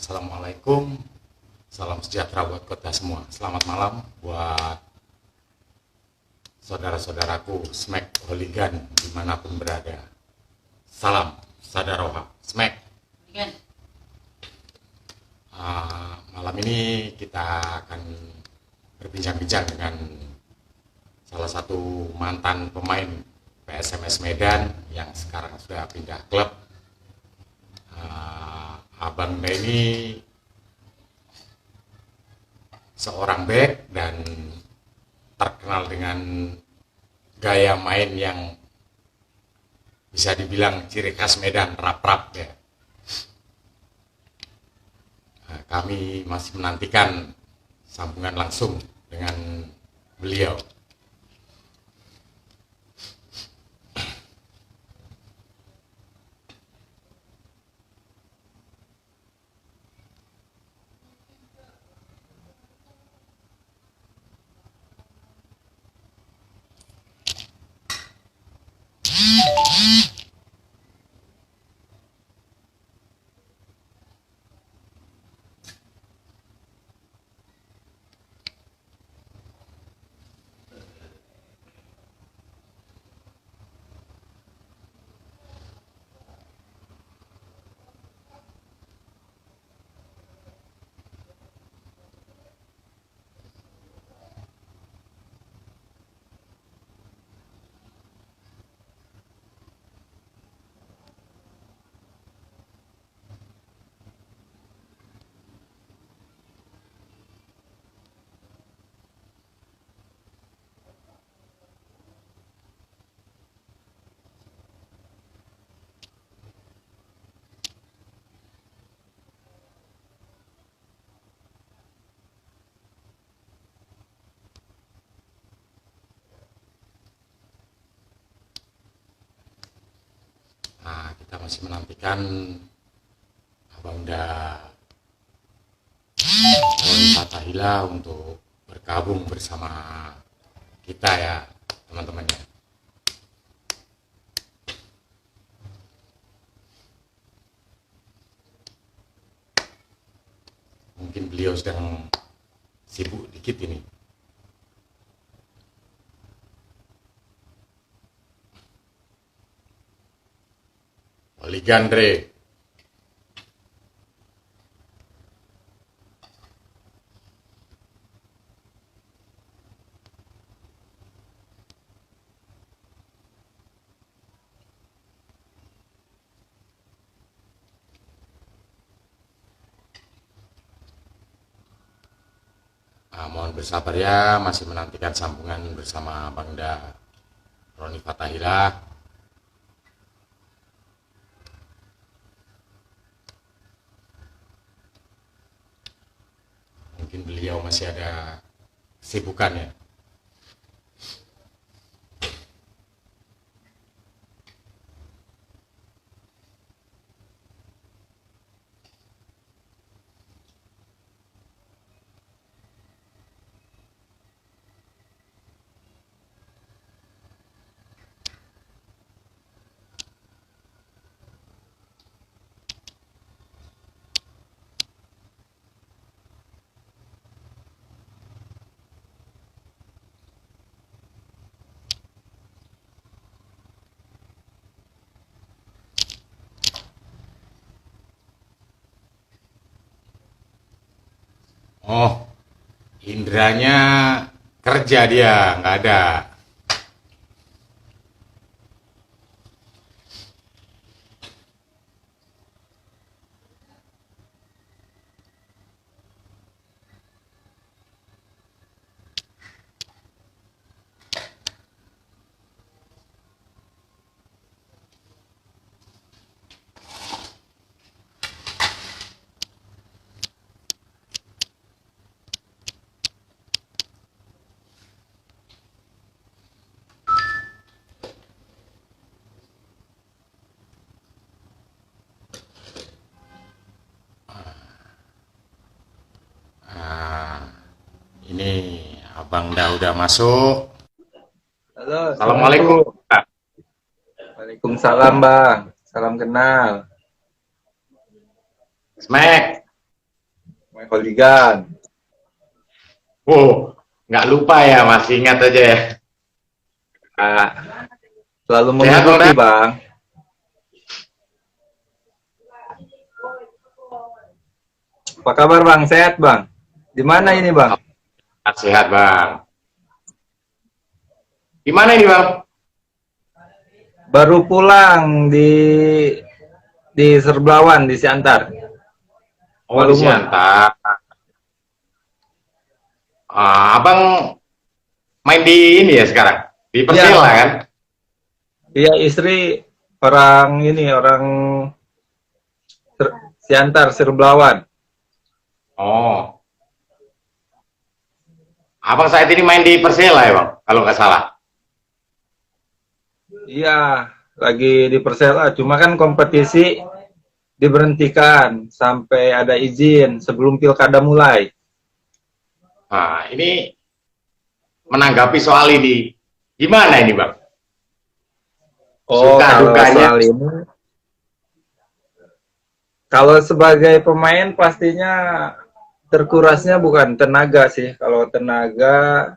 Assalamualaikum, salam sejahtera buat kita semua. Selamat malam buat saudara-saudaraku Smack Hooligan dimanapun berada. Salam Sadaroha Smack. Malam ini kita akan berbincang-bincang dengan salah satu mantan pemain PSMS Medan yang sekarang sudah pindah klub. Abang ini seorang back dan terkenal dengan gaya main yang bisa dibilang ciri khas Medan, rap-rap ya. Kami masih menantikan sambungan langsung dengan beliau. Kita masih menantikan Abangda Roni Fatahila untuk bergabung bersama kita ya teman-temannya. Mungkin beliau sedang sibuk dikit ini. Ligandre. Mohon bersabar ya, masih menantikan sambungan bersama Bangda Roni Fatahila. Mungkin beliau masih ada kesibukan ya. Oh, indranya kerja dia, nggak ada. Ini Abang udah masuk. Halo, Assalamualaikum. Waalaikumsalam Bang, salam kenal. Smack. Holigan. Oh, nggak lupa ya, masih ingat aja ya. Nah, selalu Sehat, Bang mengikuti, Da? Bang. Apa kabar, Bang? Sehat, Bang? Di mana ini, Bang? Sehat, Bang. Gimana ini, Bang? Baru pulang di Serblawan, di Siantar. Oh, di Malungun. Siantar. Abang main di ini ya sekarang? Di Iya, Persela kan? iya istri orang Siantar, Serblawan. Oh, abang saat ini main di Persela ya, Bang? Kalau nggak salah. Iya, lagi di Persela. Cuma kan kompetisi diberhentikan sampai ada izin sebelum pilkada mulai. Nah, ini menanggapi soal ini, gimana ini, Bang? Oh, Suka kalau dukanya? soal ini, kalau sebagai pemain pastinya terkurasnya bukan tenaga sih. Kalau tenaga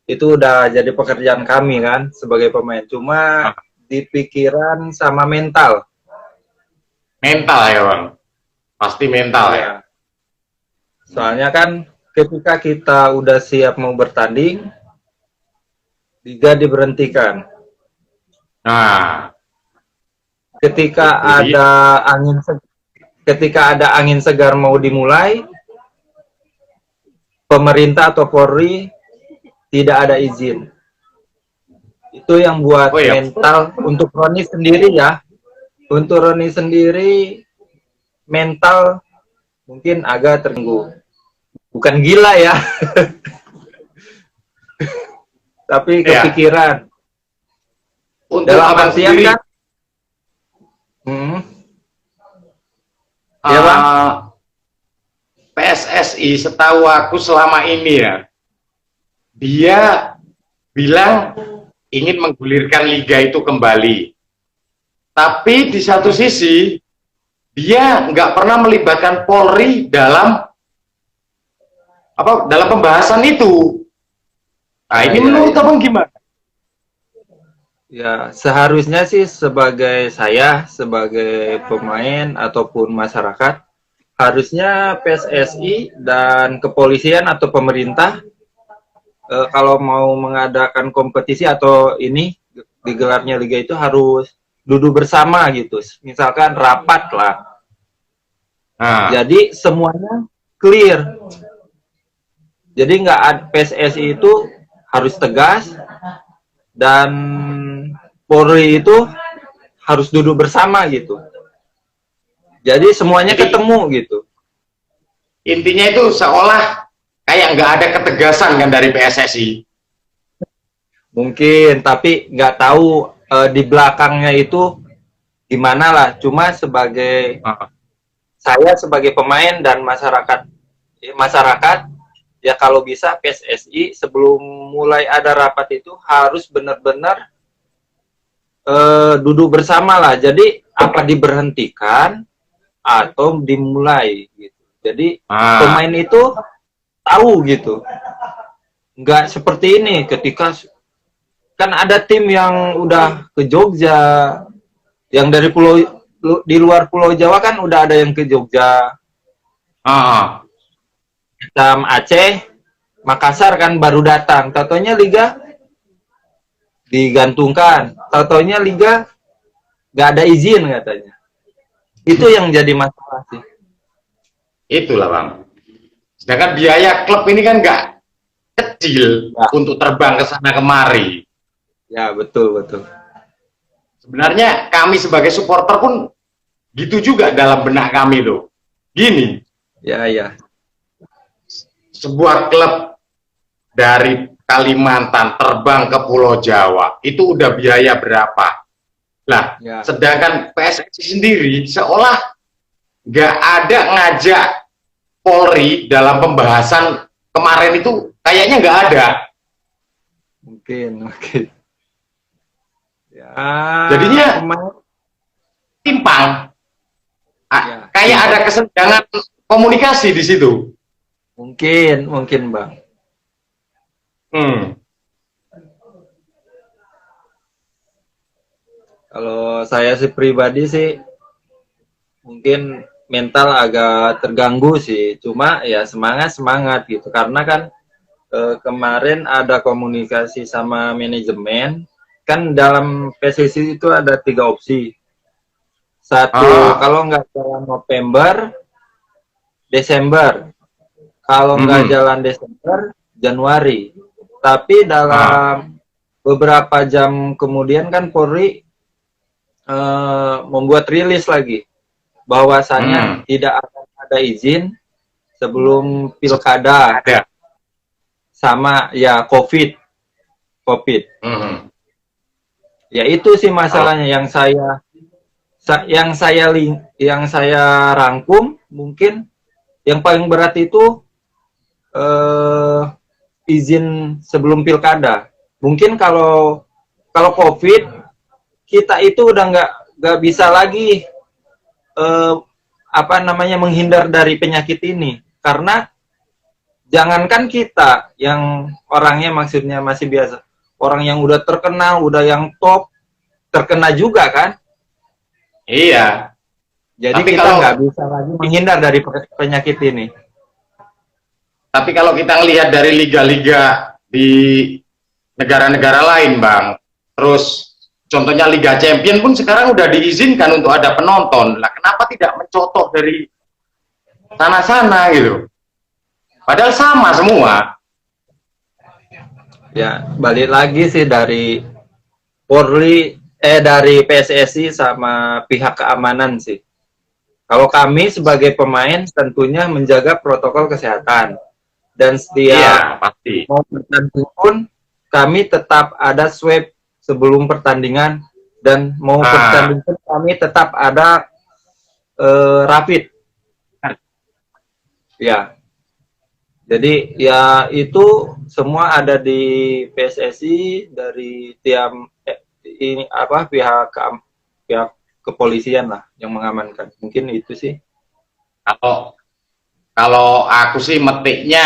itu udah jadi pekerjaan kami kan sebagai pemain. Cuma Ah, di pikiran sama mental. mental ya, Bang? Pasti mental ya? Ya, soalnya kan ketika kita udah siap mau bertanding, liga diberhentikan. Nah, Ketika itu dia. ada ketika ada angin segar mau dimulai, pemerintah atau Polri tidak ada izin. Itu yang Oh buat ya, mental untuk Roni sendiri ya. Untuk Roni sendiri mental mungkin agak terganggu. Bukan gila ya, tapi ya. kepikiran. Untuk Dalam abang artian sendiri, kan, hmm, ya bang, eh, PSSI setahu aku selama ini ya, dia bilang ingin menggulirkan liga itu kembali. Tapi di satu sisi, dia nggak pernah melibatkan Polri dalam dalam pembahasan itu. Nah, ya, ini ya, menurut ya. abang gimana? Ya, seharusnya sih sebagai saya, sebagai pemain ataupun masyarakat, harusnya PSSI dan kepolisian atau pemerintah kalau mau mengadakan kompetisi atau ini digelarnya liga itu harus duduk bersama gitu. Misalkan rapat lah. Nah, Jadi semuanya clear. Jadi nggak ada PSSI itu harus tegas dan Polri itu harus duduk bersama gitu. Jadi semuanya jadi ketemu gitu. intinya itu seolah kayak nggak ada ketegasan kan dari PSSI. Mungkin, tapi nggak tahu di belakangnya itu gimana lah. Cuma sebagai Ah, saya sebagai pemain dan masyarakat ya kalau bisa PSSI sebelum mulai ada rapat itu harus benar-benar duduk bersama lah. Jadi apa diberhentikan atau dimulai gitu. Jadi ah, pemain itu tahu gitu. Nggak seperti ini ketika kan ada tim yang udah ke Jogja, yang dari pulau di luar Pulau Jawa kan udah ada yang ke Jogja, ah. Tam Aceh, Makassar kan baru datang. Tatonya liga digantungkan. Tatonya liga nggak ada izin katanya. Itu yang jadi masalah sih. Itulah bang. Sedangkan biaya klub ini kan nggak kecil Ya, untuk terbang ke sana kemari. ya betul betul. Sebenarnya kami sebagai supporter pun gitu juga dalam benak kami loh. Gini, Ya ya. sebuah klub dari Kalimantan terbang ke Pulau Jawa itu udah biaya berapa? Lah, Ya. sedangkan PSSI sendiri seolah nggak ada ngajak Polri dalam pembahasan kemarin itu kayaknya nggak ada. Mungkin, oke. Ya, Jadinya pemain, timpang. ya, Kayak ada timpang. kesenjangan komunikasi di situ. Mungkin Bang. Hmm. Kalau saya sih pribadi sih mungkin mental agak terganggu sih. Cuma ya semangat gitu. Karena kan kemarin ada komunikasi sama manajemen. Kan dalam PSSI itu ada 3 opsi. Satu, Ah. kalau nggak jalan November, Desember. Kalau nggak Mhm. jalan Desember, Januari. Tapi Ah. dalam beberapa jam kemudian kan Polri membuat rilis lagi bahwasannya Hmm. tidak akan ada izin sebelum pilkada Ada. sama ya COVID. Mhm. Ya itu sih Kalau masalahnya yang saya rangkum mungkin yang paling berat itu eh, izin sebelum pilkada. Mungkin kalau COVID kita itu udah nggak bisa lagi eh, apa namanya menghindar dari penyakit ini karena jangankan kita yang orangnya maksudnya masih biasa, orang yang udah terkenal, udah yang top terkena juga kan. iya, Jadi tapi kita nggak kalau bisa lagi menghindar dari penyakit ini. tapi kalau kita lihat dari liga-liga di negara-negara lain, Bang, terus contohnya Liga Champion pun sekarang udah diizinkan untuk ada penonton. Lah, kenapa tidak mencontoh dari sana-sana gitu? Padahal sama semua. Ya balik lagi sih dari Polri dari PSSI sama pihak keamanan sih. Kalau kami sebagai pemain tentunya menjaga protokol kesehatan dan setiap Iya, pasti. mau bertanding pun kami tetap ada swab sebelum pertandingan dan mau Nah, bertanding pun kami tetap ada rapid ya. Jadi ya itu semua ada di PSSI dari ini apa pihak kepolisian lah yang mengamankan. Mungkin itu sih. kalau kalau aku sih metiknya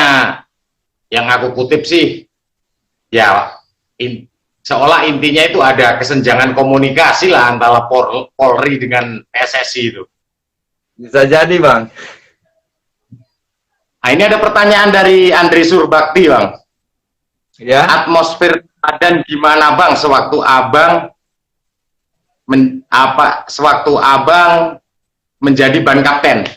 yang aku kutip sih ya in, seolah intinya itu ada kesenjangan komunikasi lah antara Polri dengan PSSI itu. Bisa jadi, Bang. Nah, ini ada pertanyaan dari Andri Surbakti, Bang. Ya. Atmosfer dan gimana, Bang, sewaktu abang menjadi ban kapten?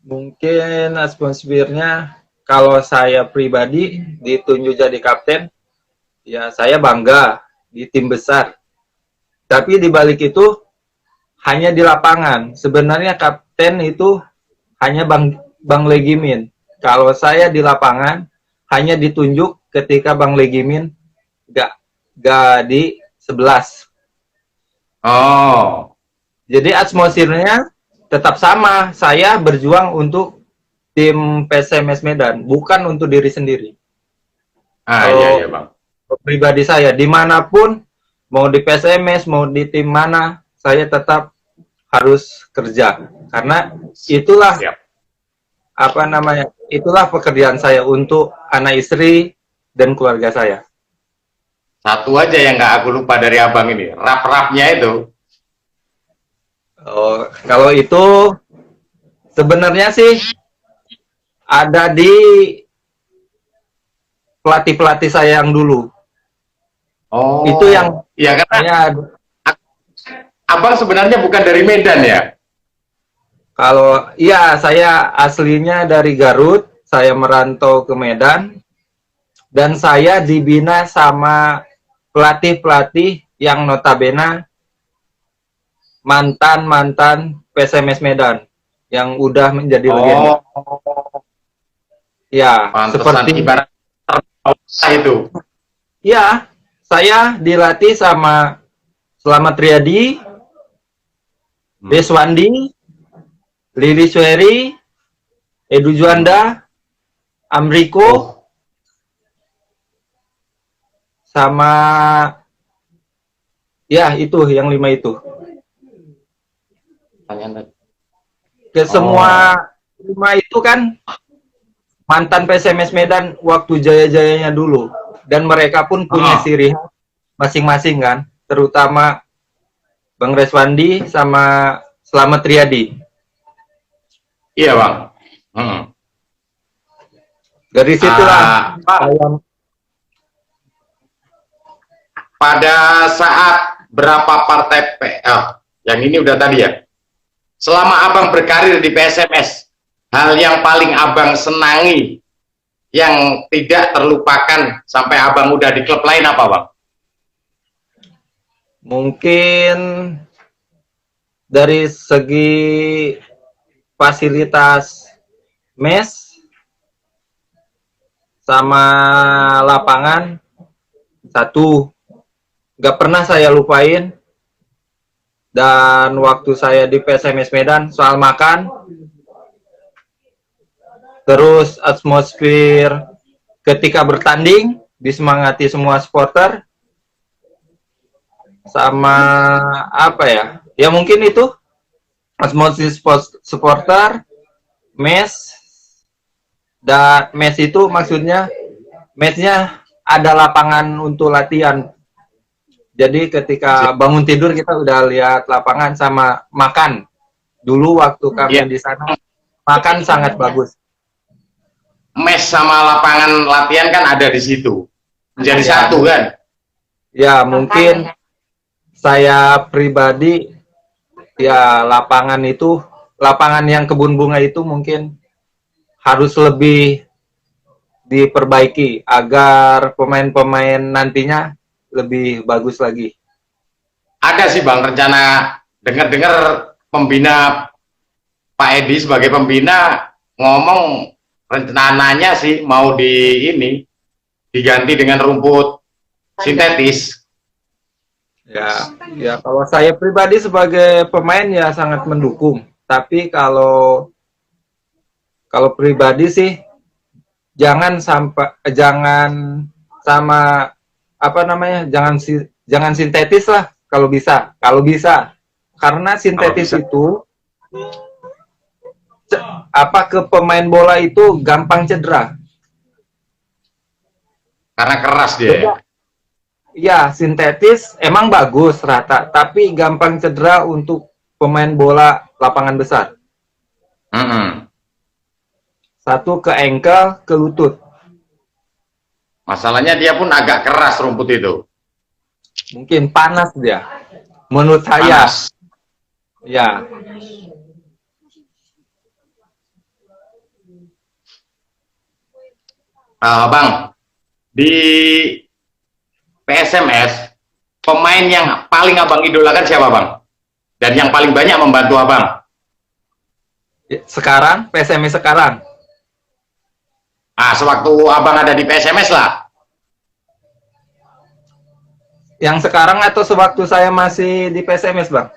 Mungkin atmosfernya kalau saya pribadi ditunjuk jadi kapten, ya saya bangga di tim besar. Tapi di balik itu hanya di lapangan. Sebenarnya kapten itu hanya Bang Legimin. Kalau saya di lapangan hanya ditunjuk ketika Bang Legimin gak di 11. Oh, Jadi atmosfernya tetap sama. Saya berjuang untuk tim PSMS Medan, bukan untuk diri sendiri. iya, Kalau iya, Bang. pribadi saya, dimanapun, mau di PSMS, mau di tim mana, saya tetap harus kerja. Karena itulah Siap. apa namanya, itulah pekerjaan saya untuk anak istri dan keluarga saya. Satu aja yang nggak aku lupa dari abang ini, rap-rapnya itu. Oh, kalau itu sebenarnya sih ada di pelatih-pelatih saya yang dulu. Itu yang Oh, ya karena saya abang sebenarnya bukan dari Medan ya? kalau iya saya aslinya dari Garut, saya merantau ke Medan dan saya dibina sama pelatih-pelatih yang notabene mantan-mantan PSMS Medan yang udah menjadi legenda. Oh, Ya, pantesan seperti ibarat itu. ya, saya dilatih sama Slamet Riyadi, Deswandi, Lili Sueri, Edu Juanda, Amriko, Oh, sama ya itu yang 5 itu. pertanyaan tadi. Ke semua Oh, Prima itu kan mantan PSMS Medan waktu jaya-jayanya dulu, dan mereka pun punya ciri khas masing-masing kan, terutama Bang Reswandi sama Slamet Riyadi. Iya bang. Hmm. Dari situlah Pak, pada saat berapa partai yang ini udah tadi ya. Selama abang berkarir di PSMS, hal yang paling abang senangi, yang tidak terlupakan sampai abang udah di klub lain apa bang? mungkin dari segi fasilitas mes sama lapangan, satu nggak pernah saya lupain. Dan waktu saya di PSMS Medan, soal makan, terus atmosfer ketika bertanding, disemangati semua supporter, sama apa ya, ya mungkin itu atmosfer supporter, mes, dan mes itu maksudnya, mesnya ada lapangan untuk latihan. Jadi ketika bangun tidur kita udah lihat lapangan, sama makan. Dulu waktu kami di sana, makan sangat bagus. Mes sama lapangan latihan kan ada di situ. Menjadi satu kan? Ya, mungkin saya pribadi, ya lapangan itu, lapangan yang kebun bunga itu mungkin harus lebih diperbaiki agar pemain-pemain nantinya lebih bagus lagi. Ada sih bang rencana, dengar-dengar pembina Pak Edi sebagai pembina ngomong rencananya sih mau diganti dengan rumput sintetis. Ya kalau saya pribadi sebagai pemain ya sangat mendukung. Tapi kalau pribadi sih jangan jangan sintetis lah kalau bisa. Karena sintetis itu ke pemain bola itu gampang cedera. Karena keras dia. Ya, sintetis emang bagus rata, tapi gampang cedera untuk pemain bola lapangan besar. Satu ke ankle, ke lutut. Masalahnya dia pun agak keras rumput itu. Mungkin panas dia. Menurut saya. Panas. Ya. Bang, di PSMS, pemain yang paling abang idolakan siapa bang? Dan yang paling banyak membantu abang? Sekarang, PSMS sekarang. Sewaktu abang ada di PSMS lah. Yang sekarang atau sewaktu saya masih di PSMS, Bang?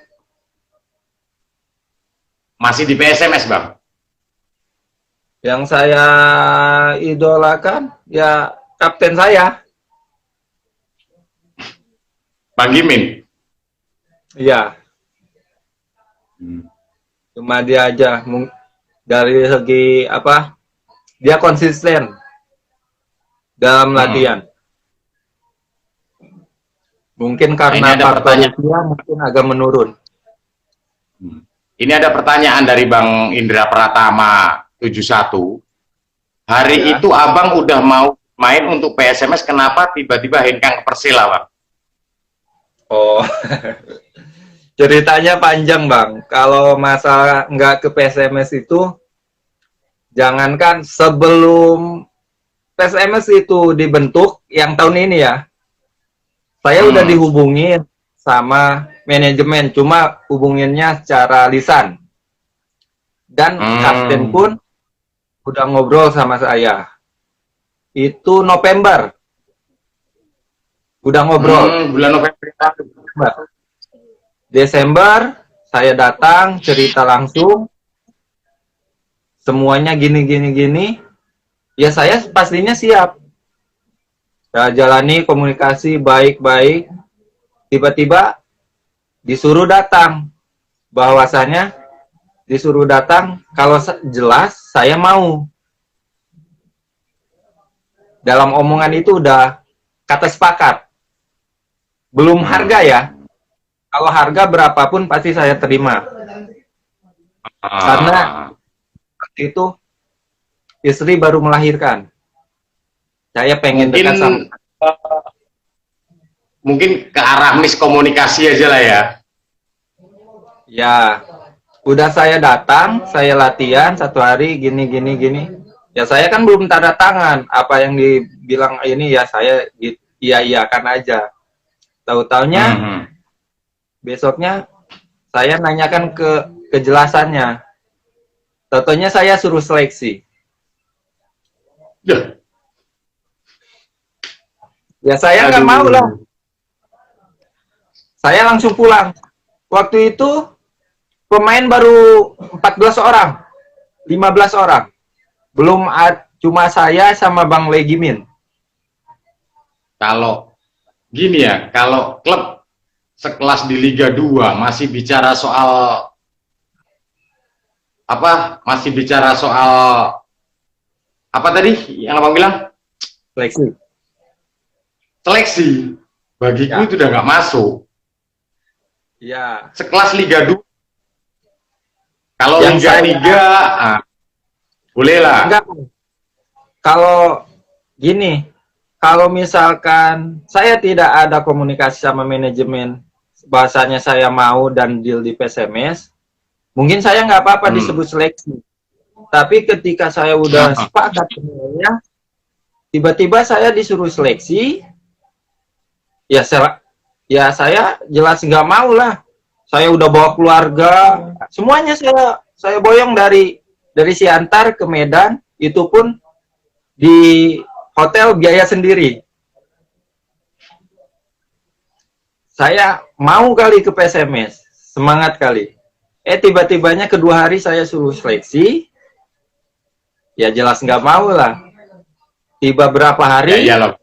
Masih di PSMS, Bang. Yang saya idolakan, ya kapten saya. Bang Gimin? Iya. Cuma dia aja. Dari segi apa, dia konsisten dalam latihan. Mungkin karena faktor dia mungkin agak menurun. Ini ada pertanyaan dari Bang Indra Pratama 71. Hari itu abang udah mau main untuk PSMS, kenapa tiba-tiba hengkang ke Persela, Bang? Oh, ceritanya panjang, Bang. Kalau masalah nggak ke PSMS itu, jangankan sebelum PSMS itu dibentuk, yang tahun ini ya, saya udah dihubungin sama manajemen, cuma hubunginnya secara lisan. Dan kapten pun udah ngobrol sama saya. Itu November. Udah ngobrol. Bulan November. Desember, saya datang, cerita langsung. Semuanya gini. Ya saya pastinya siap. Saya jalani komunikasi baik-baik. Tiba-tiba disuruh datang. Bahwasanya disuruh datang, kalau jelas saya mau. Dalam omongan itu udah kata sepakat. Belum harga ya. Kalau harga berapapun pasti saya terima. Karena waktu itu istri baru melahirkan. Saya pengen mungkin dekat sama. mungkin ke arah miskomunikasi aja lah ya. Ya, udah saya datang, saya latihan 1 hari gini. Ya saya kan belum tanda tangan. Apa yang dibilang ini ya saya iya-iyakan aja. Tahu-taunya besoknya saya nanyakan ke kejelasannya. Tahu-taunya saya suruh seleksi. Ya saya nggak mau lah. Saya langsung pulang. Waktu itu pemain baru 14 orang, 15 orang. Belum cuma saya sama Bang Legimin. Kalau gini ya, kalau klub sekelas di Liga 2 masih bicara soal apa? Masih bicara soal apa tadi yang Abang bilang? Seleksi. Seleksi. Bagiku itu udah nggak masuk. Ya. Sekelas Liga 2. Kalau Yang Liga 3, boleh lah. Enggak. Kalau gini, kalau misalkan saya tidak ada komunikasi sama manajemen, bahasanya saya mau dan deal di PSMS, mungkin saya nggak apa-apa disebut seleksi. Tapi ketika saya udah sepakat semuanya, tiba-tiba saya disuruh seleksi, ya saya jelas nggak mau lah. Saya udah bawa keluarga, semuanya saya boyong dari Siantar ke Medan, itu pun di hotel biaya sendiri. Saya mau kali ke PSMS, semangat kali. Tiba-tibanya kedua hari saya suruh seleksi, ya jelas nggak mau lah. Tiba berapa hari, ya,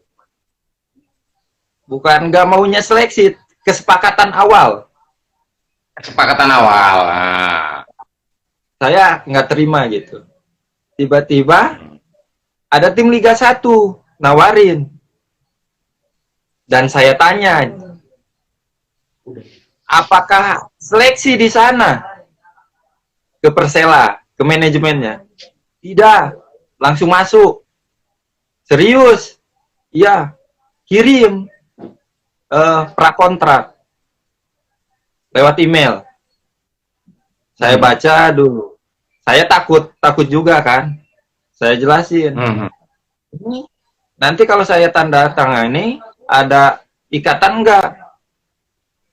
bukan nggak maunya seleksi, kesepakatan awal. Kesepakatan awal. Nah. Saya nggak terima gitu. Tiba-tiba ada tim Liga 1 nawarin. Dan saya tanya, apakah seleksi di sana? Ke Persela, ke manajemennya. Tidak, langsung masuk. Serius? Iya, kirim prakontrak lewat email. Saya baca dulu. Saya takut juga kan. Saya jelasin. Nanti kalau saya tanda tangani, ada ikatan enggak?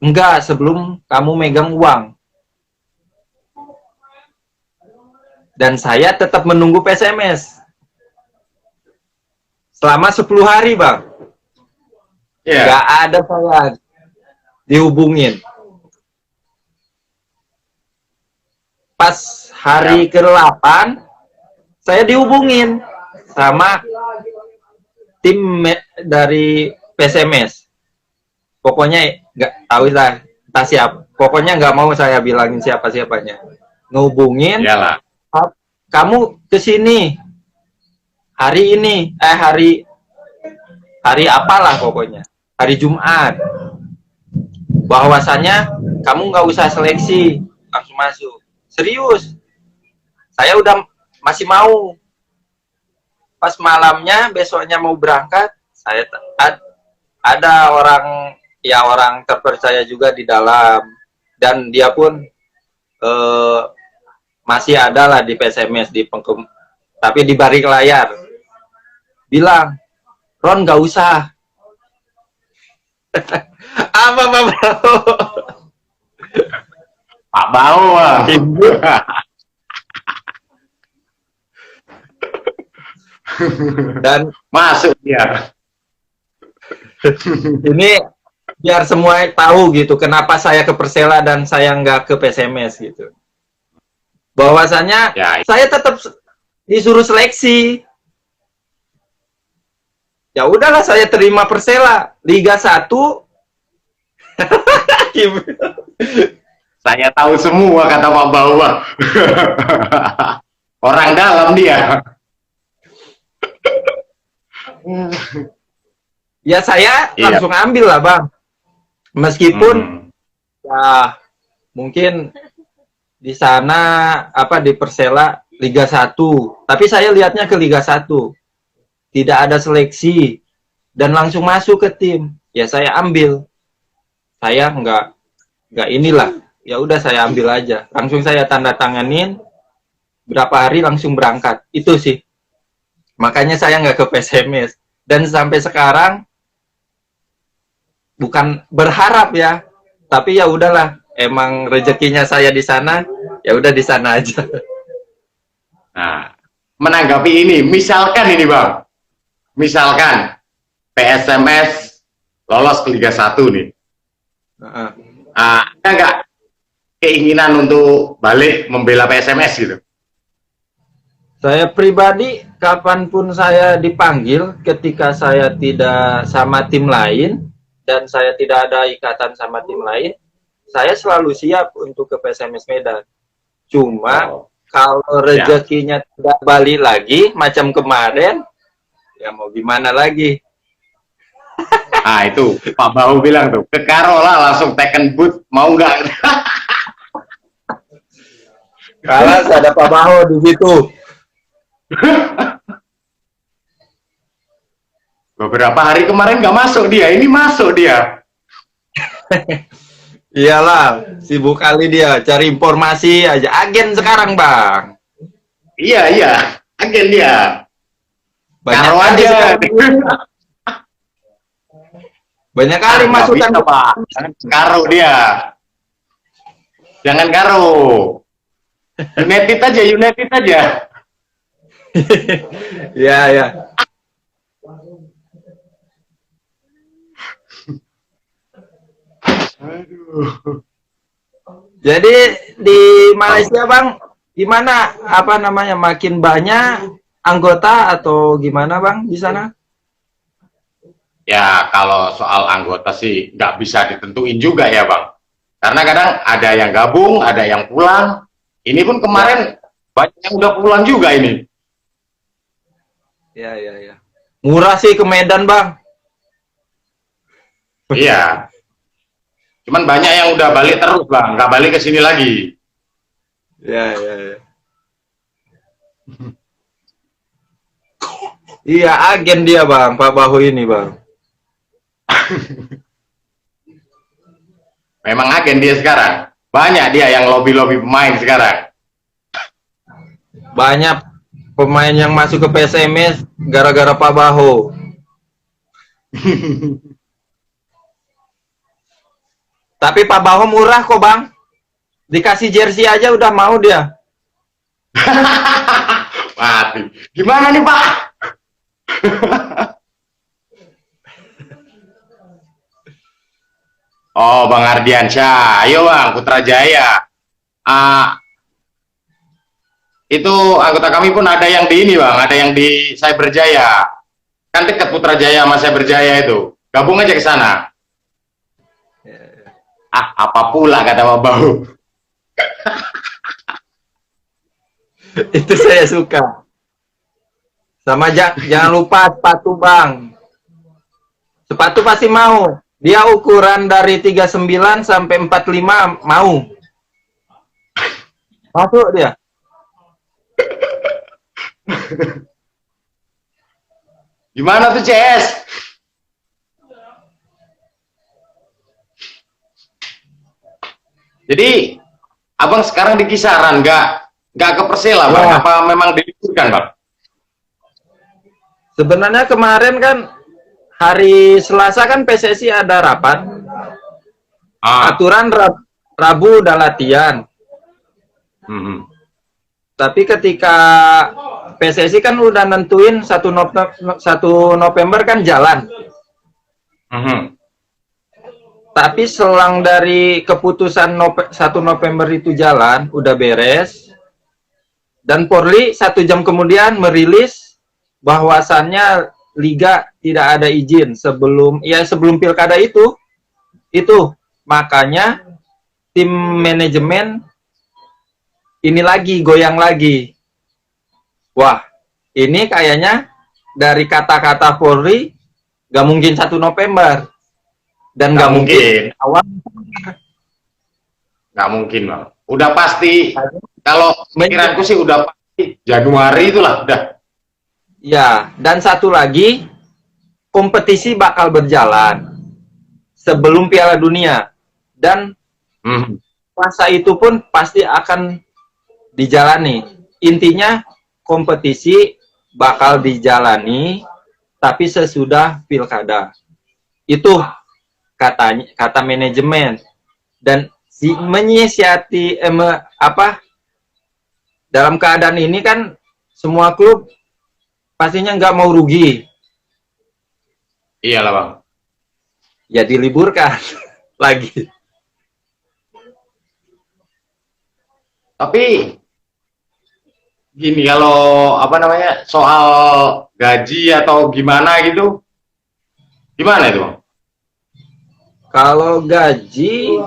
Enggak, sebelum kamu megang uang. Dan saya tetap menunggu PSMS. Selama 10 hari, Bang. Enggak ada saya dihubungin. Pas hari ke-8, saya dihubungin sama tim dari PSMS. Pokoknya nggak tahu lah, entah siapa. Pokoknya nggak mau saya bilangin siapa-siapanya. Ngehubungin, kamu kesini hari ini, hari apalah pokoknya, hari Jumat. Bahwasannya kamu nggak usah seleksi, langsung masuk. Serius, saya udah masih mau. Pas malamnya, besoknya mau berangkat, saya ada orang terpercaya juga di dalam, dan dia pun masih ada lah di PSMS, tapi di balik layar bilang, Ron nggak usah. Apa Pak Bau? Pak Bau dan masuk dia. Ini biar semua tahu gitu, kenapa saya ke Persela dan saya nggak ke PSMS gitu. Bahwasanya saya tetap disuruh seleksi. Ya udahlah, saya terima Persela Liga 1. Saya tahu semua kata Pak Bahwa. Orang dalam dia. Ya saya Iya. langsung ambil lah Bang. Meskipun ya mungkin di sana di Persela Liga 1, tapi saya lihatnya ke Liga 1. Tidak ada seleksi dan langsung masuk ke tim. Ya saya ambil. Saya nggak inilah. Ya udah saya ambil aja. Langsung saya tanda tanganin. Berapa hari langsung berangkat. Itu sih. Makanya saya nggak ke PSMS. Dan sampai sekarang bukan berharap ya, tapi ya udahlah. Emang rezekinya saya di sana, ya udah di sana aja. Nah, menanggapi ini, misalkan ini Bang, misalkan PSMS lolos ke Liga 1 nih, ada nggak keinginan untuk balik membela PSMS gitu? Saya pribadi, kapanpun saya dipanggil, ketika saya tidak sama tim lain, dan saya tidak ada ikatan sama tim lain, saya selalu siap untuk ke PSMS Medan. Cuma, kalau rezekinya tidak balik lagi, macam kemarin, ya mau gimana lagi? Ah itu, Pak Bahu bilang tuh, ke Karola langsung taken boot, mau nggak? Kalah ada Pak Baho di situ. Beberapa hari kemarin nggak masuk dia, ini masuk dia. Iyalah, sibuk kali dia cari informasi aja. Agen sekarang Bang. Iya, agen dia. Banyak Karo kali aja. Banyak kali masukan bisa, Pak. Jangan karo dia. Jangan karo. United aja, United aja. Iya, ya. Aduh. Jadi di Malaysia Bang, gimana makin banyak anggota atau gimana Bang di sana? Ya kalau soal anggota sih nggak bisa ditentuin juga ya Bang. Karena kadang ada yang gabung, ada yang pulang. Ini pun kemarin banyak yang udah pulang juga ini. Ya. Murah sih ke Medan Bang. Iya. Cuman banyak yang udah balik terus Bang, nggak balik ke sini lagi. Ya. Iya, agen dia Bang, Pak Bahu ini Bang. Memang agen dia sekarang. Banyak dia yang lobby-lobby pemain sekarang. Banyak pemain yang masuk ke PSMS gara-gara Pak Baho. Tapi Pak Baho murah kok Bang. Dikasih jersey aja udah mau dia. Mati. Gimana nih Pak? Oh Bang Ardiansyah, ayo Bang Putrajaya. Itu anggota kami pun ada yang di ini Bang, ada yang di Cyberjaya. Kan dekat Putrajaya sama Cyberjaya itu. Gabung aja ke sana. Apa pula kata Pak Bahu. Itu saya suka. Sama jangan lupa sepatu Bang. Sepatu pasti mau. Dia ukuran dari 39 sampai 45 mau. Masuk dia. Gimana tuh CS? Jadi abang sekarang di kisaran nggak ke Persela Bang? Apa memang diliburkan Bang? Sebenarnya kemarin kan hari Selasa kan PSSI ada rapat. Aturan Rabu udah latihan. Tapi ketika PSSI kan udah nentuin 1 November kan jalan. Tapi selang dari keputusan 1 November itu jalan, udah beres. Dan Polri 1 jam kemudian merilis bahwasannya Liga tidak ada izin sebelum pilkada itu. Makanya tim manajemen ini lagi, goyang lagi. Wah, ini kayaknya dari kata-kata Polri gak mungkin 1 November. Dan gak mungkin awal. Gak mungkin, Bang. Udah pasti, kalau pikiranku sih udah pasti Januari itulah, udah. Ya, dan satu lagi, kompetisi bakal berjalan sebelum Piala Dunia. Dan masa itu pun pasti akan dijalani. Intinya kompetisi bakal dijalani tapi sesudah pilkada. Itu kata manajemen. Dan menyiasati dalam keadaan ini kan semua klub pastinya nggak mau rugi. Iyalah, Bang. Ya diliburkan lagi. Tapi gini, kalau soal gaji atau gimana gitu, gimana itu, Bang? Kalau gaji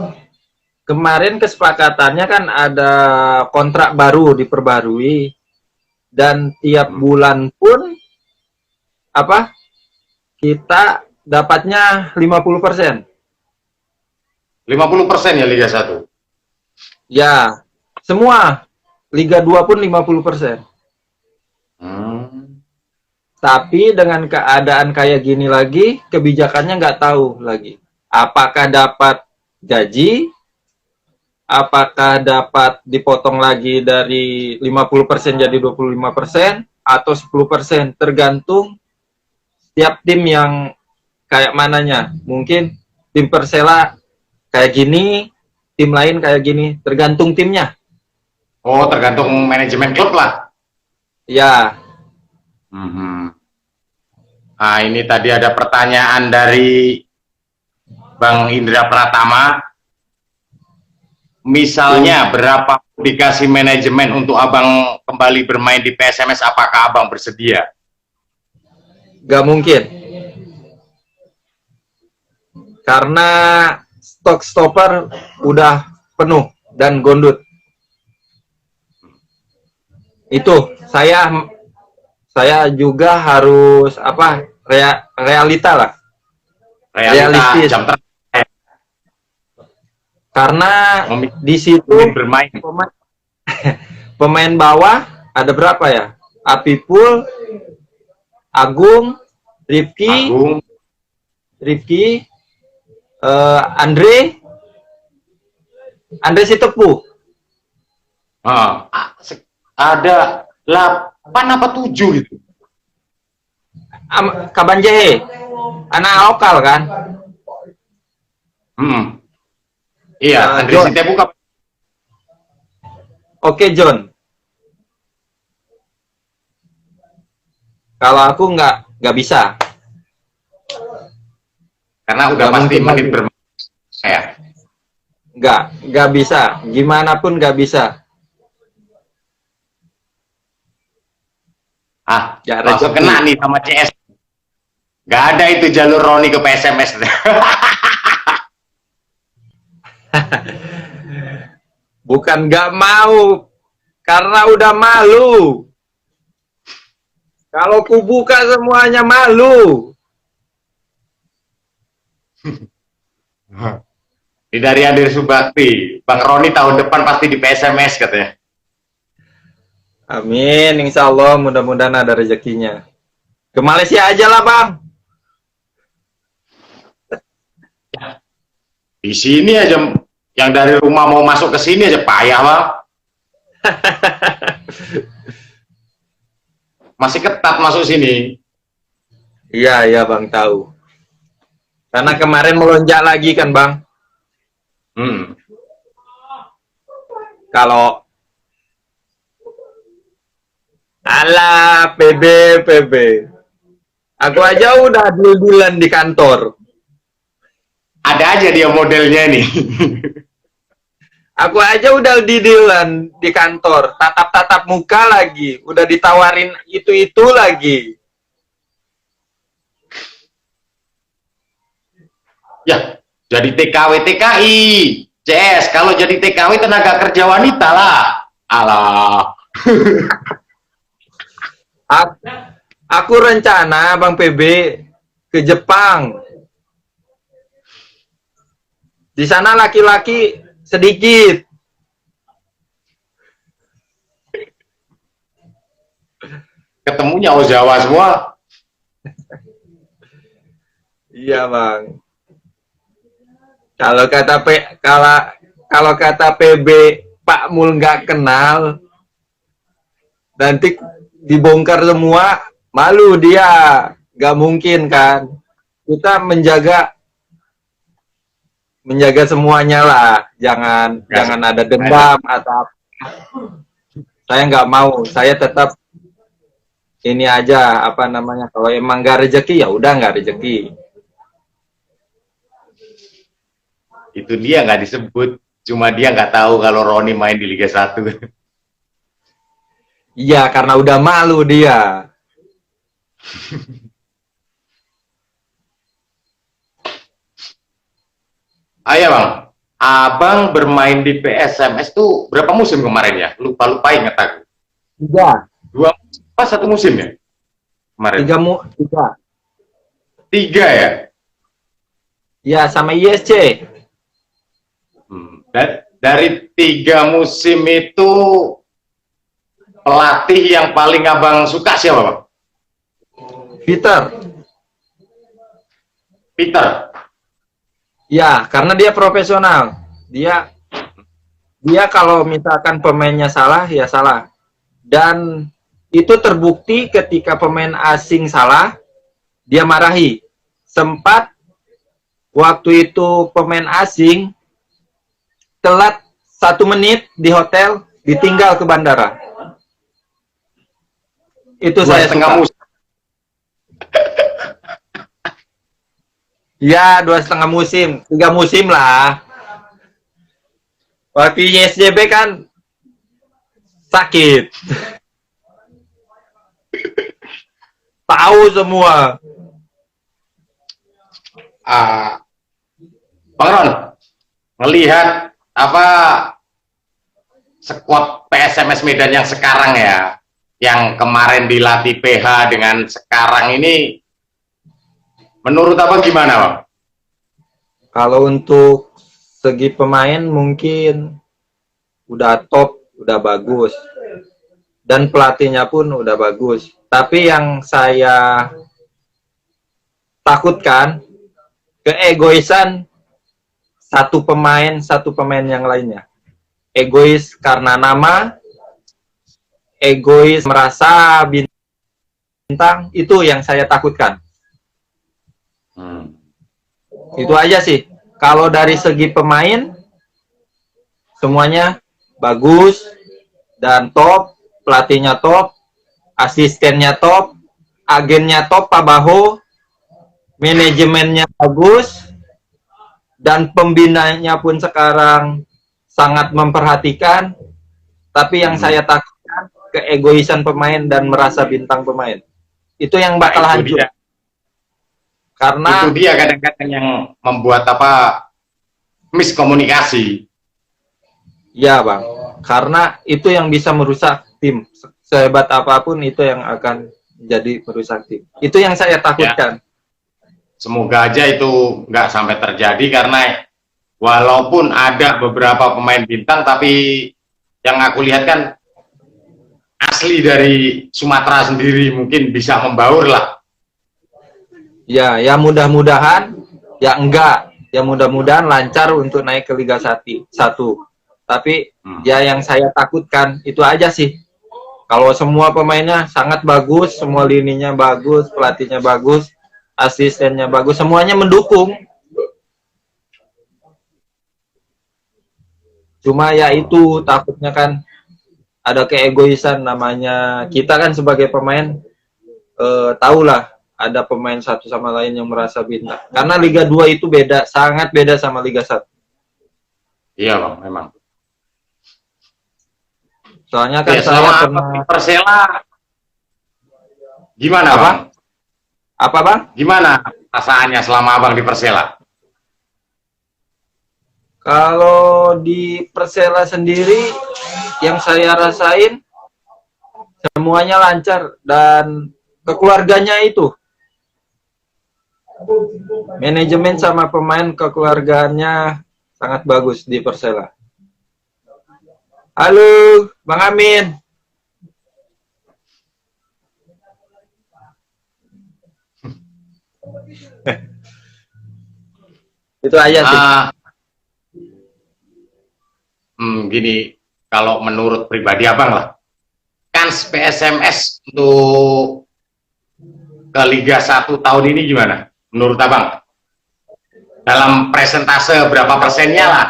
kemarin kesepakatannya kan ada kontrak baru diperbarui dan tiap bulan pun kita dapatnya 50%. 50% ya Liga 1? Ya, semua. Liga 2 pun 50%. Tapi dengan keadaan kayak gini lagi, kebijakannya nggak tahu lagi. Apakah dapat gaji? Apakah dapat dipotong lagi dari 50% jadi 25%? Atau 10%? Tergantung setiap tim yang kayak mananya. Mungkin tim Persela kayak gini, tim lain kayak gini. Tergantung timnya. Oh, tergantung manajemen klub lah. Ya. Nah, ini tadi ada pertanyaan dari Bang Indra Pratama. Misalnya, berapa dikasih manajemen untuk Abang kembali bermain di PSMS, apakah Abang bersedia? Gak mungkin. Karena stok stopper udah penuh dan gondut. Itu saya juga harus realita lah. Realistis. Karena di situ pemain bawah ada berapa ya? Apipul, Agung, Rifki, Andre Sitepu. Ada 8 apa 7 gitu. Kabanjahe, anak lokal kan? Iya, Andre Sitepu. Oke, John. Kalau aku nggak bisa. Karena udah pasti menit bermain. Ya. Nggak bisa. Gimana pun nggak bisa. Ya, langsung kena nih sama CS. Nggak ada itu jalur Roni ke PSMS. Bukan nggak mau, karena udah malu. Kalau ku buka semuanya malu. Ini dari Adir Subakti, Bang Roni tahun depan pasti di PSMS katanya. Amin, insya Allah mudah-mudahan ada rezekinya. Ke Malaysia aja lah, Bang. Di sini aja, yang dari rumah mau masuk ke sini aja payah, Bang. Masih ketat masuk sini. Iya, Bang, tahu. Karena kemarin melonjak lagi kan, Bang. Kalau alah, PB. Aku aja udah deal-dealan di kantor. Ada aja dia modelnya nih. Aku aja udah dealan di kantor, tatap-tatap muka lagi, udah ditawarin itu lagi. Ya, jadi TKW TKI. CS, kalau jadi TKW tenaga kerja wanita lah. Alah. A- Aku rencana Bang PB ke Jepang. Di sana laki-laki sedikit. Ketemunya Ozawa semua. Iya, Bang. Kalau kata kalau kata PB Pak Mul nggak kenal, nanti dibongkar semua, malu dia. Nggak mungkin kan. Kita menjaga semuanya lah. Jangan ada dendam atau apa. Saya nggak mau. Saya tetap ini aja, apa namanya, kalau emang nggak rezeki ya udah nggak rezeki. Itu dia nggak disebut, cuma dia nggak tahu kalau Roni main di Liga 1. Iya, karena udah malu dia. Ayo bang, abang bermain di PSMS tuh berapa musim kemarin ya? Lupa ingat aku. 3. 2 musim, pas 1 musim ya kemarin? 3. 3 ya? Ya, sama ISC. Dari 3 musim itu pelatih yang paling abang suka siapa bang? Peter. Ya, karena dia profesional. Dia kalau misalkan pemainnya salah, ya salah. Dan itu terbukti ketika pemain asing salah, dia marahi. Sempat waktu itu pemain asing telat 1 menit di hotel, ditinggal ke bandara. Itu saya suka. Musim. Ya, 2,5 musim, 3 musim lah. Waktu ISJB kan sakit. Tahu semua. Bang Ron, melihat apa skuad PSMS Medan yang sekarang ya, yang kemarin dilatih PH dengan sekarang ini, menurut abang gimana bang? Kalau untuk segi pemain mungkin udah top, udah bagus. Dan pelatihnya pun udah bagus. Tapi yang saya takutkan, keegoisan satu pemain yang lainnya. Egois karena nama, egois merasa bintang, itu yang saya takutkan. Itu aja sih. Kalau dari segi pemain, semuanya bagus dan top, pelatihnya top, asistennya top, agennya top, Pak Baho, manajemennya bagus, dan pembinanya pun sekarang sangat memperhatikan. Tapi yang saya takutkan, keegoisan pemain dan merasa bintang pemain. Itu yang bakal hancur. Karena itu dia kadang-kadang yang membuat apa miskomunikasi. Ya bang, karena itu yang bisa merusak tim. Sehebat apapun itu yang akan jadi merusak tim. Itu yang saya takutkan. Ya. Semoga aja itu nggak sampai terjadi, karena walaupun ada beberapa pemain bintang, tapi yang aku lihat kan asli dari Sumatera sendiri, mungkin bisa membaur lah. Ya mudah-mudahan, ya enggak. Ya mudah-mudahan lancar untuk naik ke Liga 1. Tapi ya yang saya takutkan itu aja sih. Kalau semua pemainnya sangat bagus, semua lininya bagus, pelatihnya bagus, asistennya bagus, semuanya mendukung. Cuma ya itu takutnya kan ada keegoisan, namanya kita kan sebagai pemain tahulah ada pemain satu sama lain yang merasa bintang. Karena Liga 2 itu beda, sangat beda sama Liga 1. Iya bang, memang. Soalnya kan saya pernah di Persela, gimana apa? bang? Apa bang? Gimana perasaannya selama abang di Persela? Kalau di Persela sendiri, yang saya rasain semuanya lancar dan kekeluarganya itu, manajemen sama pemain kekeluargaannya sangat bagus di Persela. Halo, Bang Amin. Itu aja sih. Gini, kalau menurut pribadi abang lah, kans PSMS untuk ke Liga 1 tahun ini gimana? Menurut abang? Dalam persentase berapa persennya lah?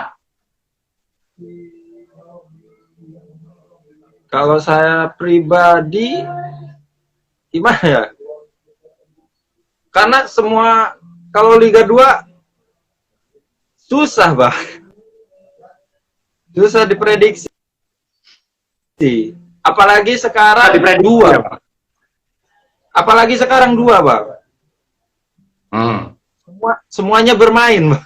Kalau saya pribadi, gimana ya? Karena semua, kalau Liga 2, susah, Bang. Susah diprediksi. Apalagi sekarang dua. Apalagi sekarang dua, Bang. Semuanya bermain, Bang.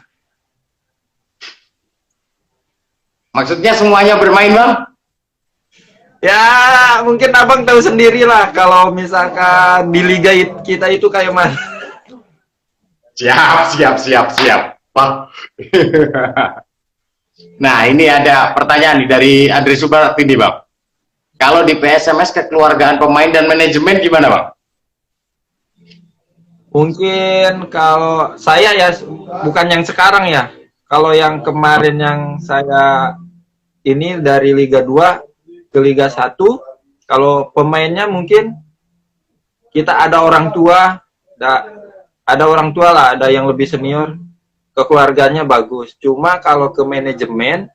Maksudnya semuanya bermain, Bang? Ya, mungkin abang tahu sendirilah kalau misalkan di liga kita itu kayak mana. Siap. Bang. Nah, ini ada pertanyaan nih dari Andri Subartini, Bang. Kalau di PSMS kekeluargaan pemain dan manajemen gimana, Bang? Mungkin kalau saya ya, bukan yang sekarang ya. Kalau yang kemarin yang saya ini dari Liga 2 ke Liga 1, kalau pemainnya mungkin kita ada orang tua, ada orang tua lah, ada yang lebih senior, kekeluarganya bagus. Cuma kalau ke manajemen,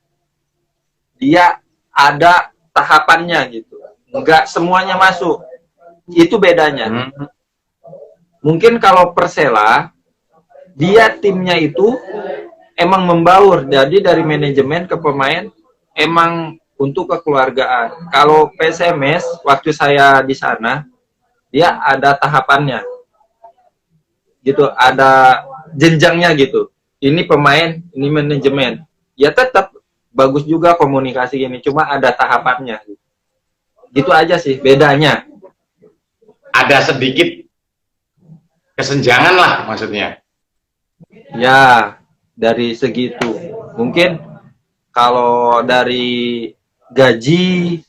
dia ada tahapannya gitu. Enggak semuanya masuk. Itu bedanya. Mungkin kalau Persela, dia timnya itu emang membaur. Jadi dari manajemen ke pemain, emang untuk kekeluargaan. Kalau PSMS, waktu saya di sana, dia ada tahapannya. Gitu, ada jenjangnya gitu. Ini pemain, ini manajemen. Ya tetap bagus juga komunikasi ini, cuma ada tahapannya. Gitu aja sih bedanya. Ada sedikit kesenjangan lah maksudnya. Ya, dari segitu. Mungkin kalau dari gaji,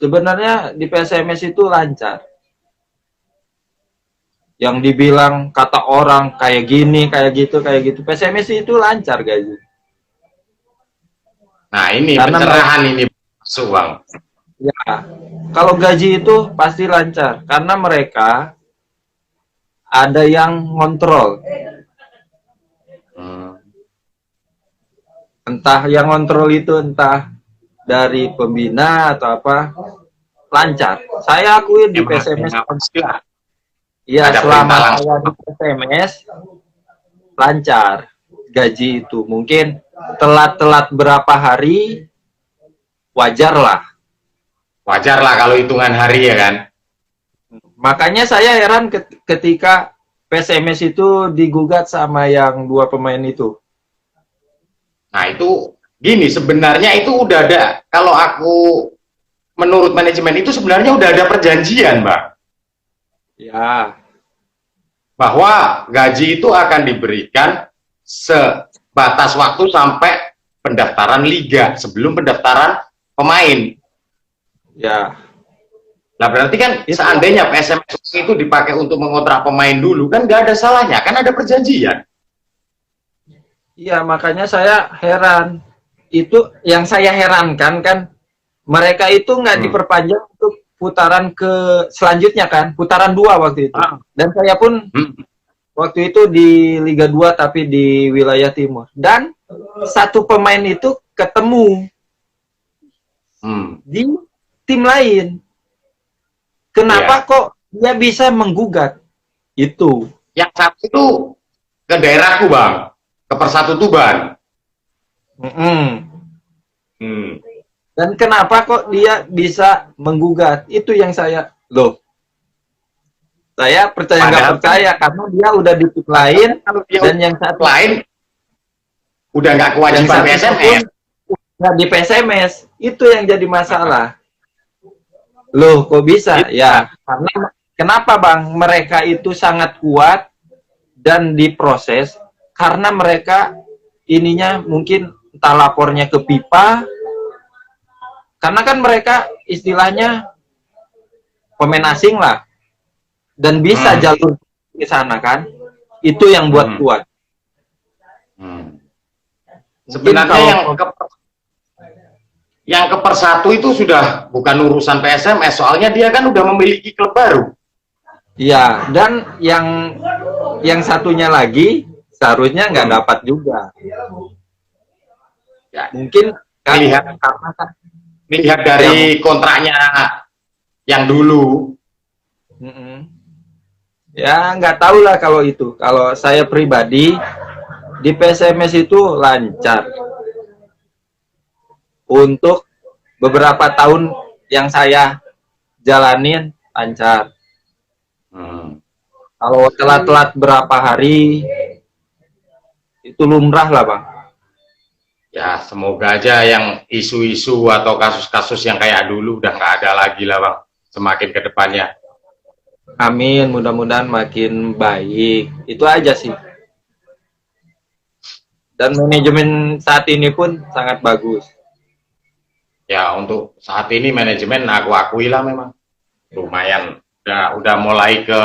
sebenarnya di PSMS itu lancar. Yang dibilang kata orang kayak gini, kayak gitu. PSMS itu lancar gaji. Nah, ini karena pencerahan ini masuk, Bang. Ya, kalau gaji itu pasti lancar karena mereka ada yang ngontrol. Entah yang ngontrol itu entah dari pembina atau apa, lancar. Saya akui di PSMS. Iya, selama saya di PSMS lancar gaji itu. Mungkin telat-telat berapa hari, wajar lah. Wajar lah kalau hitungan hari ya kan. Makanya saya heran ketika PSMS itu digugat sama yang dua pemain itu. Nah itu gini, sebenarnya itu udah ada, kalau aku menurut manajemen itu sebenarnya udah ada perjanjian, Mbak. Ya. Bahwa gaji itu akan diberikan sebatas waktu sampai pendaftaran liga, sebelum pendaftaran pemain. Ya. Nah berarti kan itu, seandainya PSMS itu dipakai untuk mengontrak pemain dulu, kan nggak ada salahnya, kan ada perjanjian. Iya, makanya saya heran. Itu yang saya herankan kan, mereka itu nggak diperpanjang untuk putaran ke selanjutnya kan, putaran 2 waktu itu. Dan saya pun waktu itu di Liga 2 tapi di wilayah timur. Dan satu pemain itu ketemu di tim lain. Kenapa kok dia bisa menggugat? Itu. Yang satu itu ke daerahku, Bang. Ke Persatu Tuban. Dan kenapa kok dia bisa menggugat? Itu yang saya, saya percaya nggak percaya karena dia udah di tim lain dan yang satu lain udah nggak kewajiban PSMS. Nggak di PSMS, itu yang jadi masalah. Loh, kok bisa? Ya, karena kenapa Bang? Mereka itu sangat kuat dan diproses karena mereka ininya mungkin entah lapornya ke pipa, karena kan mereka istilahnya pemain asing lah dan bisa jalur ke sana kan, itu yang buat kuat. Sebenarnya yang ke Persatu itu sudah bukan urusan PSMS, soalnya dia kan udah memiliki klub baru. Iya, dan yang satunya lagi seharusnya nggak dapat juga. Ya, mungkin melihat dari kontraknya yang dulu. Ya nggak tahu lah kalau itu. Kalau saya pribadi di PSMS itu lancar. Untuk beberapa tahun yang saya jalanin lancar. Kalau telat-telat berapa hari itu lumrah lah Bang. Ya semoga aja yang isu-isu atau kasus-kasus yang kayak dulu udah nggak ada lagi lah Bang, semakin ke depannya. Amin, mudah-mudahan makin baik. Itu aja sih. Dan manajemen saat ini pun sangat bagus. Ya untuk saat ini manajemen aku akui lah memang lumayan udah mulai ke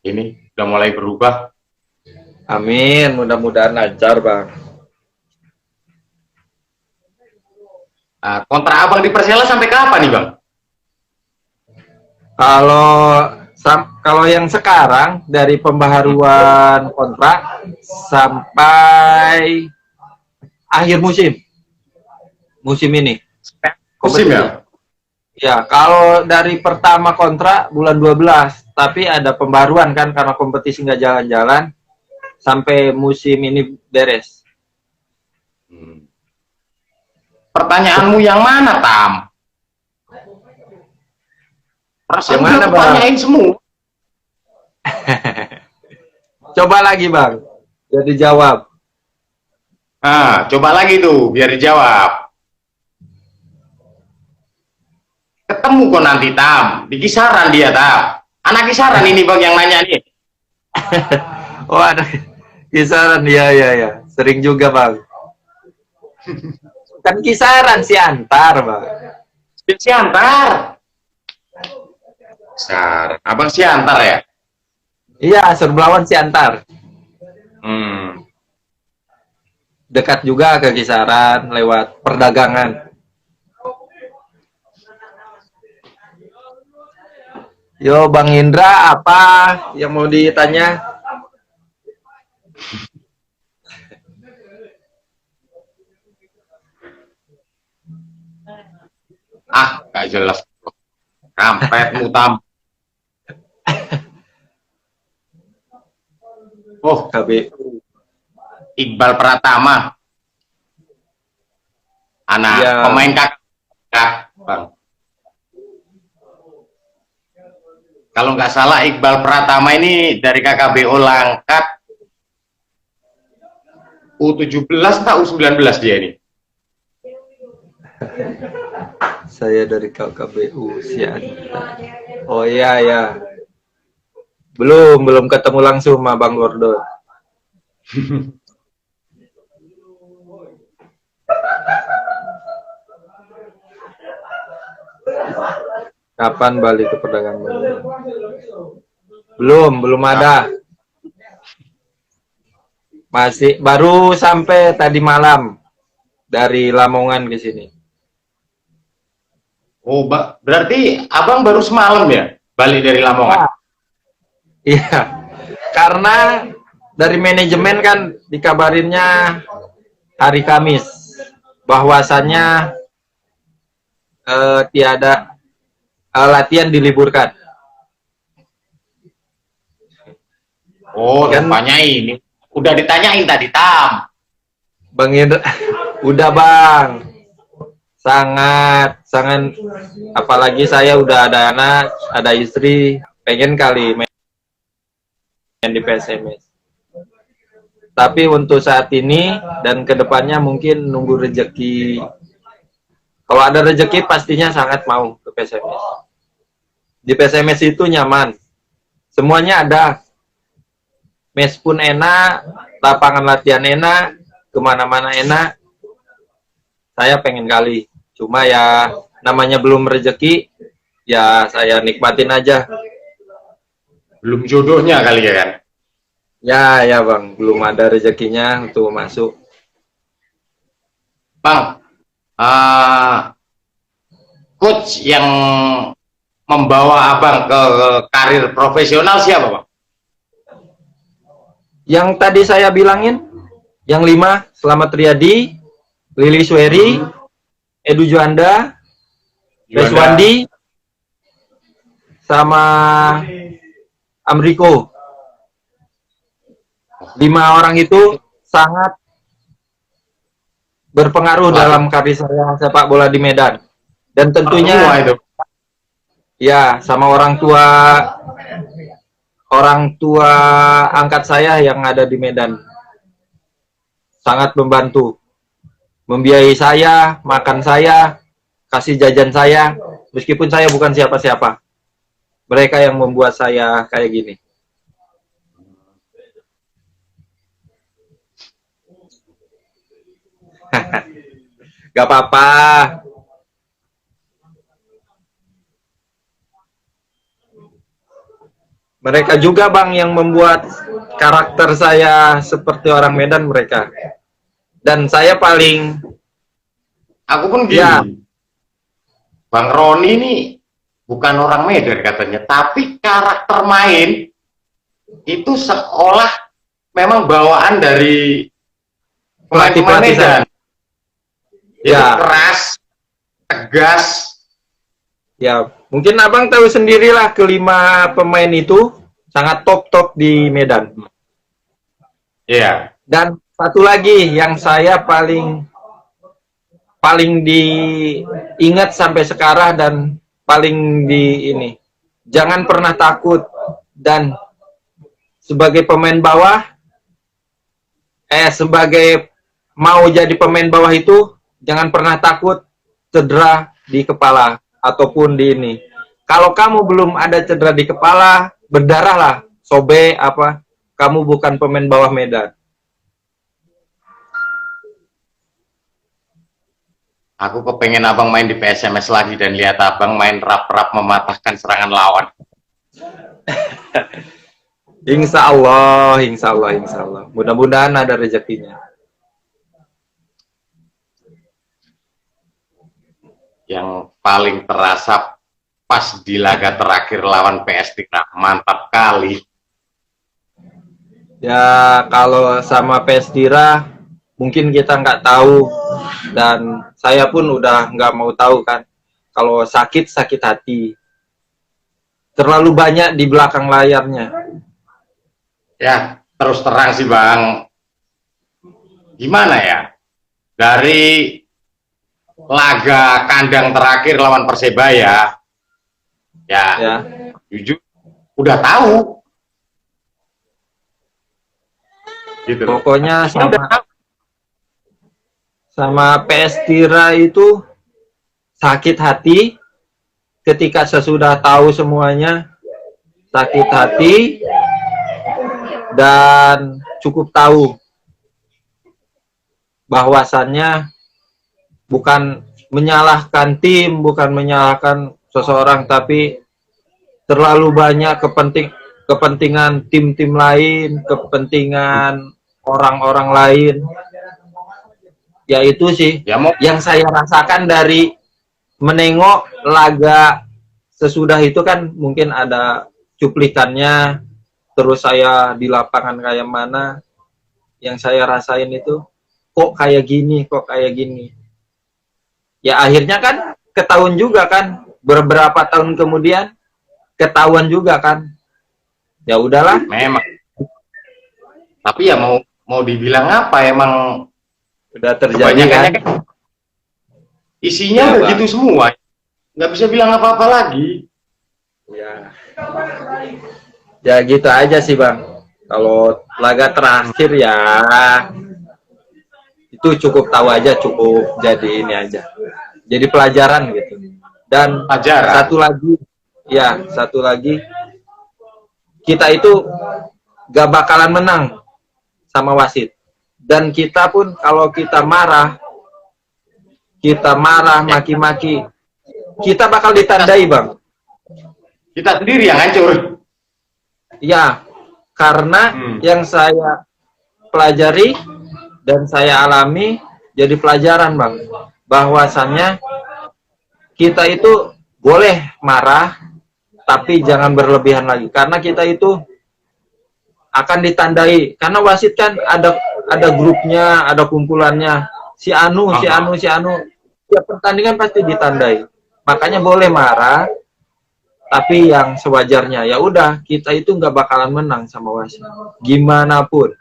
ini, udah mulai berubah. Amin, mudah-mudahan lancar Bang. Kontrak Abang di Persela sampai kapan nih Bang? Kalau yang sekarang dari pembaharuan kontrak sampai akhir musim ini. Musim ya? Ya, kalau dari pertama kontrak bulan 12, tapi ada pembaruan kan karena kompetisi nggak jalan-jalan sampai musim ini beres. Pertanyaanmu yang mana, Tam? Yang mana, Bang? Tanyain semua. Coba lagi, Bang. Biar dijawab. Coba lagi tuh, biar dijawab. Ketemu kok nanti, Tam. Di kisaran dia, Tam. Anak kisaran ini, Bang, yang nanya nih. Oh, ada kisaran, ya. Sering juga, Bang. Kan kisaran Siantar, Bang. Siantar. Abang Siantar ya? Iya, Serblawan Siantar. Dekat juga ke kisaran lewat perdagangan. Yo, Bang Indra, apa yang mau ditanya? Gak jelas. Kampretmu, Tam. Oh, KBU. Iqbal Pratama. Anak pemain kakak, Bang. Kalau nggak salah Iqbal Pratama ini dari KKBO Langkat U17 atau U19 dia ini? Saya dari KKBU Siantar. Oh iya. Belum ketemu langsung sama Bang Gordon. Kapan balik ke perdagangan? Belum ada. Masih baru sampai tadi malam dari Lamongan ke sini. Oh, berarti Abang baru semalam ya balik dari Lamongan? Iya, karena dari manajemen kan dikabarinnya hari Kamis bahwasannya tiada latihan diliburkan. Oh, kan rupanya ini udah ditanyain tadi, Tam. Bang Indra, udah Bang. Sangat apalagi saya udah ada anak, ada istri, pengen kali main di PSMS. Tapi untuk saat ini dan kedepannya mungkin nunggu rezeki. Kalau ada rezeki pastinya sangat mau ke PSMS. Di PSMS itu nyaman. Semuanya ada. Mes pun enak, lapangan latihan enak, kemana-mana enak. Saya pengen kali. Cuma ya namanya belum rezeki, ya saya nikmatin aja. Belum jodohnya kali ya kan? Ya bang, belum ada rezekinya untuk masuk. Bang, coach yang membawa abang ke karir profesional siapa bang? Yang tadi saya bilangin, yang 5, Slamet Riyadi, Lili Sueri, Edu Juanda, Reswandi, sama Amriko. 5 orang itu sangat berpengaruh dalam karir saya sepak bola di Medan. Dan tentunya itu. Ya, sama orang tua angkat saya yang ada di Medan. Sangat membantu. Membiayai saya, makan saya, kasih jajan saya, meskipun saya bukan siapa-siapa. Mereka yang membuat saya kayak gini. Gak apa-apa. Mereka juga bang yang membuat karakter saya seperti orang Medan mereka. Dan saya paling... Aku pun gini. Ya. Bang Roni ini bukan orang Medan katanya, tapi karakter main itu seolah memang bawaan dari pemain Medan. Ya, keras, tegas. Ya, mungkin abang tahu sendirilah kelima pemain itu sangat top di Medan. Iya. Dan satu lagi yang saya paling diingat sampai sekarang dan paling jangan pernah takut, dan sebagai pemain bawah, sebagai mau jadi pemain bawah itu jangan pernah takut cedera di kepala ataupun di ini. Kalau kamu belum ada cedera di kepala, berdarahlah, sobek apa, kamu bukan pemain bawah Medan. Aku kepengen abang main di PSMS lagi dan lihat abang main rap-rap mematahkan serangan lawan. Insya Allah. Mudah-mudahan ada rezekinya. Yang paling terasa pas di laga terakhir lawan PS Tira, mantap kali. Ya kalau sama PS Tira mungkin kita nggak tahu, dan saya pun udah nggak mau tahu kan. Kalau sakit hati, terlalu banyak di belakang layarnya. Ya terus terang sih bang, gimana ya, dari laga kandang terakhir lawan Persebaya, ya. Jujur udah tahu gitu. Pokoknya sama PS Tira itu sakit hati ketika sesudah tahu semuanya, sakit hati, dan cukup tahu bahwasannya bukan menyalahkan tim, bukan menyalahkan seseorang, tapi terlalu banyak kepentingan tim-tim lain, kepentingan orang-orang lain. Ya itu sih yang saya rasakan dari menengok laga sesudah itu kan, mungkin ada cuplikannya, terus saya di lapangan kayak mana, yang saya rasain itu kok kayak gini. Ya akhirnya kan ketahuan juga kan, beberapa tahun kemudian ketahuan juga kan. Ya udahlah. Memang. Tapi ya mau dibilang apa, emang udah terjadi kan. Isinya ya, begitu semua. Nggak bisa bilang apa-apa lagi. Ya gitu aja sih bang. Kalau laga terakhir ya itu cukup tahu aja, cukup jadi ini aja, jadi pelajaran gitu. Dan Pelajaran. satu lagi kita itu gak bakalan menang sama wasit. Dan kita pun kalau kita marah maki-maki, kita bakal ditandai, Bang. Kita sendiri yang hancur. Ya, karena yang saya pelajari dan saya alami jadi pelajaran, Bang, bahwasannya kita itu boleh marah tapi jangan berlebihan lagi, karena kita itu akan ditandai, karena wasit kan ada grupnya, ada kumpulannya, si anu, tiap pertandingan pasti ditandai. Makanya boleh marah tapi yang sewajarnya. Ya udah, kita itu nggak bakalan menang sama wasit gimana pun.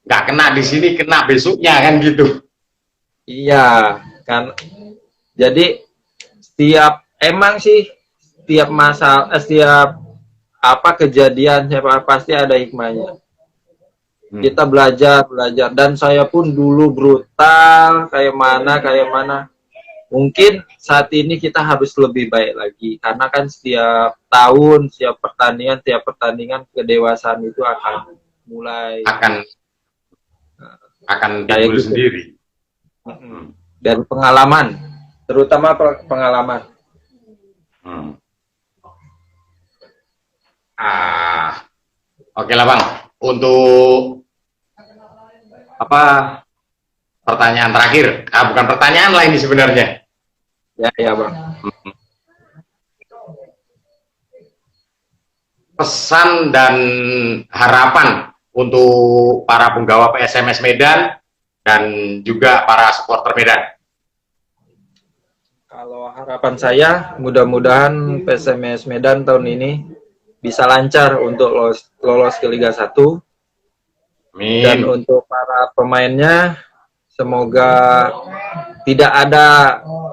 Nggak kena di sini, kena besoknya kan gitu. Iya kan, jadi setiap setiap apa kejadian pasti ada hikmahnya. Kita belajar, dan saya pun dulu brutal kayak mana. Mungkin saat ini kita harus lebih baik lagi, karena kan setiap tahun, tiap pertandingan kedewasaan itu akan mulai akan timbul gitu sendiri. Dari pengalaman, terutama pengalaman. Oke lah Bang, untuk apa pertanyaan terakhir? Bukan pertanyaan lah ini sebenarnya. Ya Bang. Pesan dan harapan untuk para penggawa PSMS Medan dan juga para supporter Medan. Kalau harapan saya, mudah-mudahan PSMS Medan tahun ini bisa lancar untuk lolos ke Liga 1. Amin. Dan untuk para pemainnya, semoga tidak ada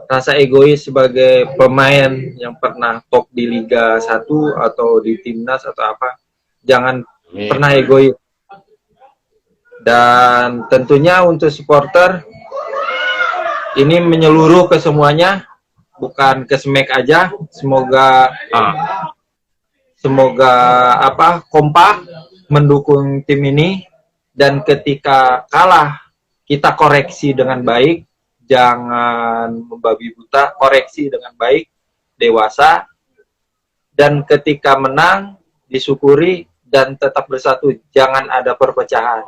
rasa egois sebagai pemain yang pernah top di Liga 1 atau di timnas atau apa. Jangan pernah egois. Dan tentunya untuk supporter, ini menyeluruh ke semuanya, bukan ke Smack aja. Semoga kompak mendukung tim ini, dan ketika kalah kita koreksi dengan baik, jangan membabi buta, koreksi dengan baik, dewasa, dan ketika menang disyukuri dan tetap bersatu, jangan ada perpecahan,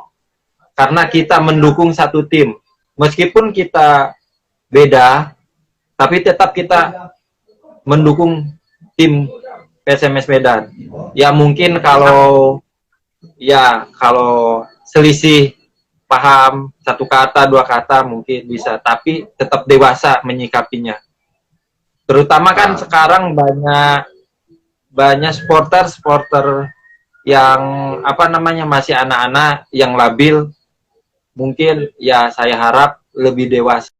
karena kita mendukung satu tim. Meskipun kita beda, tapi tetap kita mendukung tim PSMS Medan. Ya mungkin kalau selisih paham satu kata, dua kata mungkin bisa, tapi tetap dewasa menyikapinya. Terutama kan sekarang banyak supporter yang masih anak-anak yang labil. Mungkin ya saya harap lebih dewasa